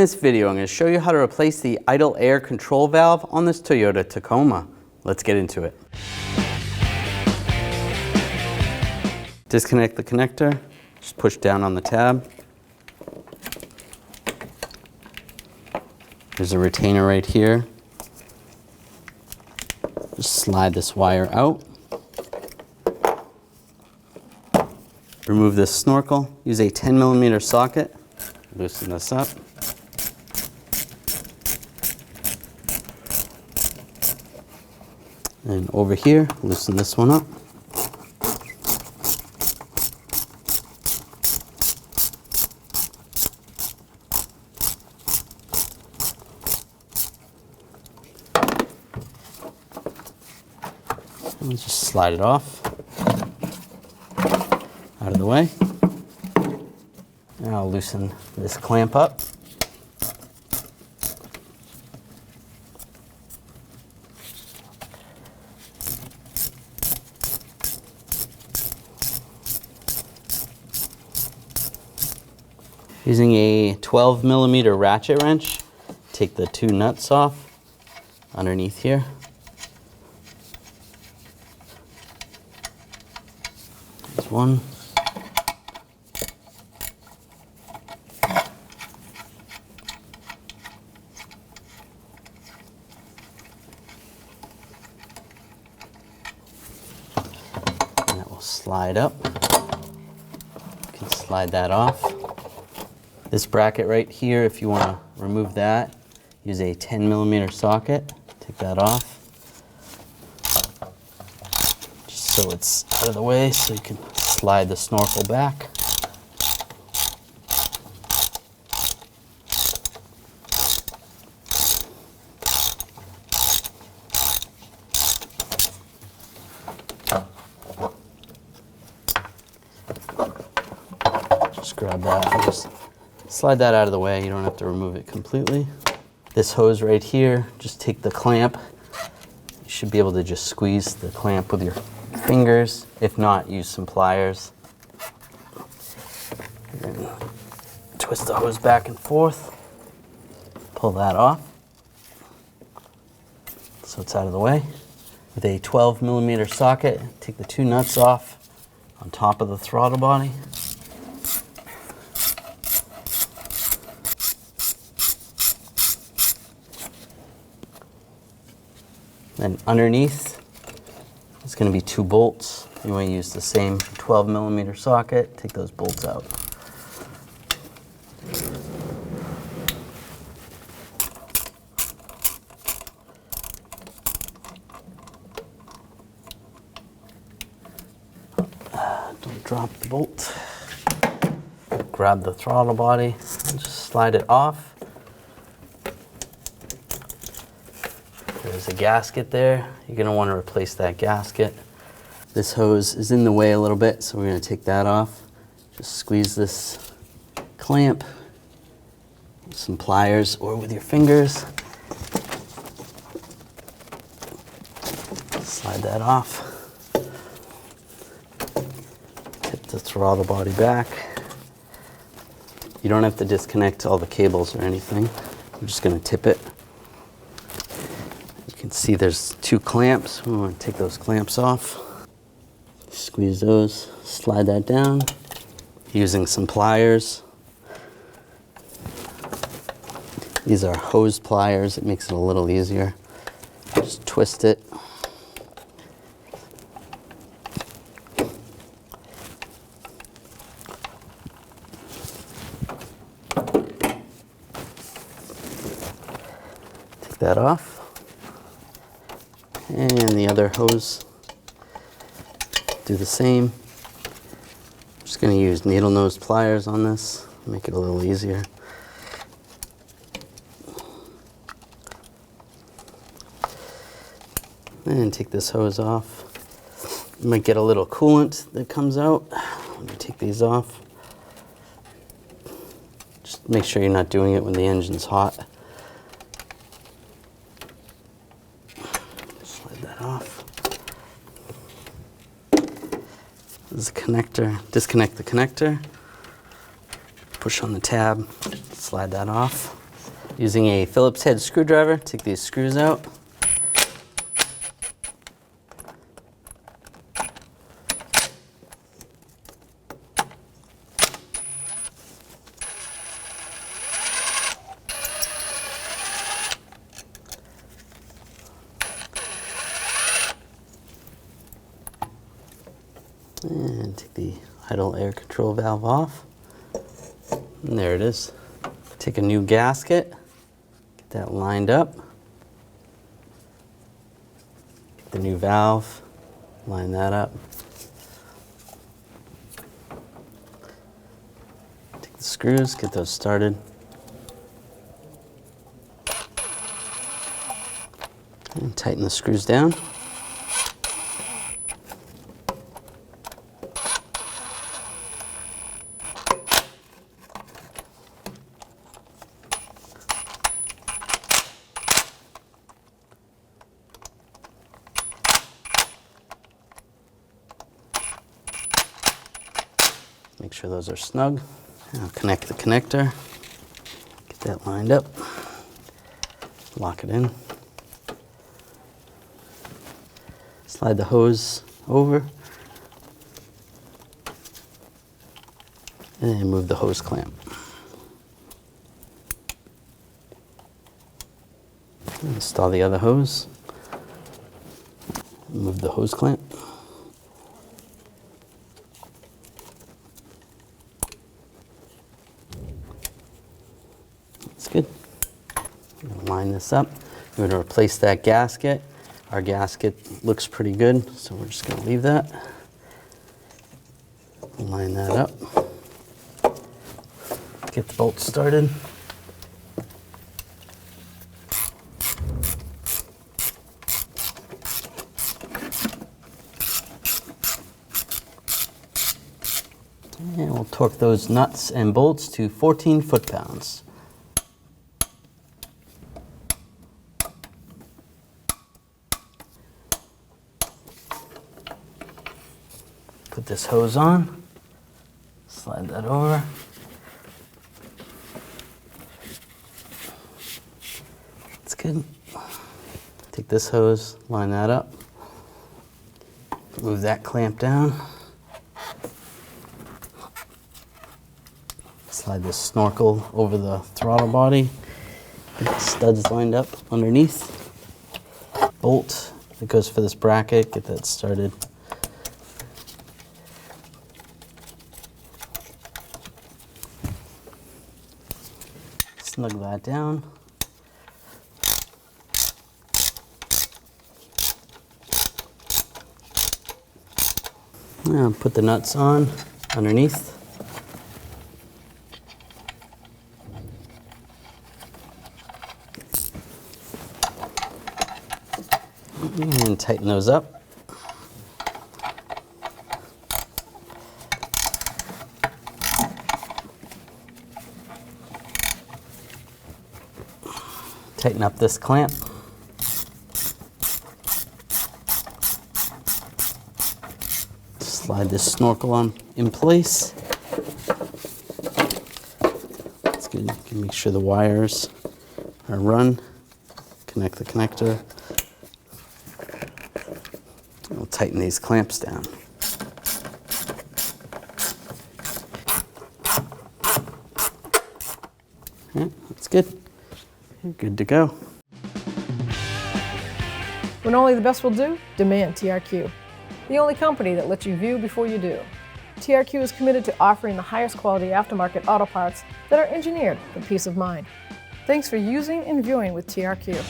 this video, I'm going to show you how to replace the idle air control valve on this Toyota Tacoma. Let's get into it. Disconnect the connector, just push down on the tab. There's a retainer right here. Just slide this wire out. Remove this snorkel. Use a 10mm socket. Loosen this up. And over here, loosen this one up. And just slide it off. Out of the way. Now I'll loosen this clamp up. Using a 12mm ratchet wrench, take the two nuts off underneath here. There's one. And that will slide up. You can slide that off. This bracket right here, if you want to remove that, use a 10mm socket. Take that off. Just so it's out of the way so you can slide the snorkel back. Just grab that. Just slide that out of the way. You don't have to remove it completely. This hose right here, just take the clamp. You should be able to just squeeze the clamp with your fingers. If not, use some pliers. And twist the hose back and forth. Pull that off. So it's out of the way. With a 12mm socket, take the two nuts off on top of the throttle body. Then underneath is going to be two bolts. You want to use the same 12mm socket. Take those bolts out. Don't drop the bolt. Grab the throttle body and just slide it off. There's a gasket there. You're going to want to replace that gasket. This hose is in the way a little bit, so we're going to take that off. Just squeeze this clamp with some pliers or with your fingers. Slide that off. Tip the throttle body back. You don't have to disconnect all the cables or anything. I'm just going to tip it. You can see there's two clamps. We want to take those clamps off. Squeeze those, slide that down using some pliers. These are hose pliers. It makes it a little easier. Just twist it. Take that off. And the other hose, do the same. I'm just going to use needle nose pliers on this, make it a little easier. And take this hose off. You might get a little coolant that comes out. Let me take these off. Just make sure you're not doing it when the engine's hot. Slide that off. This is a connector. Disconnect the connector. Push on the tab. Slide that off. Using a Phillips head screwdriver, take these screws out. And take the idle air control valve off. And there it is. Take a new gasket, get that lined up. Get the new valve, line that up. Take the screws, get those started. And tighten the screws down. Make sure those are snug. Now connect the connector. Get that lined up. Lock it in. Slide the hose over. And then move the hose clamp. Install the other hose. Move the hose clamp. That's good. Line this up. We're going to replace that gasket. Our gasket looks pretty good, so we're just going to leave that. Line that up. Get the bolt started. And we'll torque those nuts and bolts to 14 foot-pounds. Put this hose on, slide that over. That's good. Take this hose, line that up. Move that clamp down. Slide this snorkel over the throttle body. Get the studs lined up underneath. Bolt that goes for this bracket, get that started. Snug that down. Now put the nuts on underneath. And tighten those up. Tighten up this clamp. Slide this snorkel on in place. That's good. You can make sure the wires are run. Connect the connector. We'll tighten these clamps down. Yeah, that's good. You're good to go. When only the best will do, demand TRQ. The only company that lets you view before you do. TRQ is committed to offering the highest quality aftermarket auto parts that are engineered for peace of mind. Thanks for using and viewing with TRQ.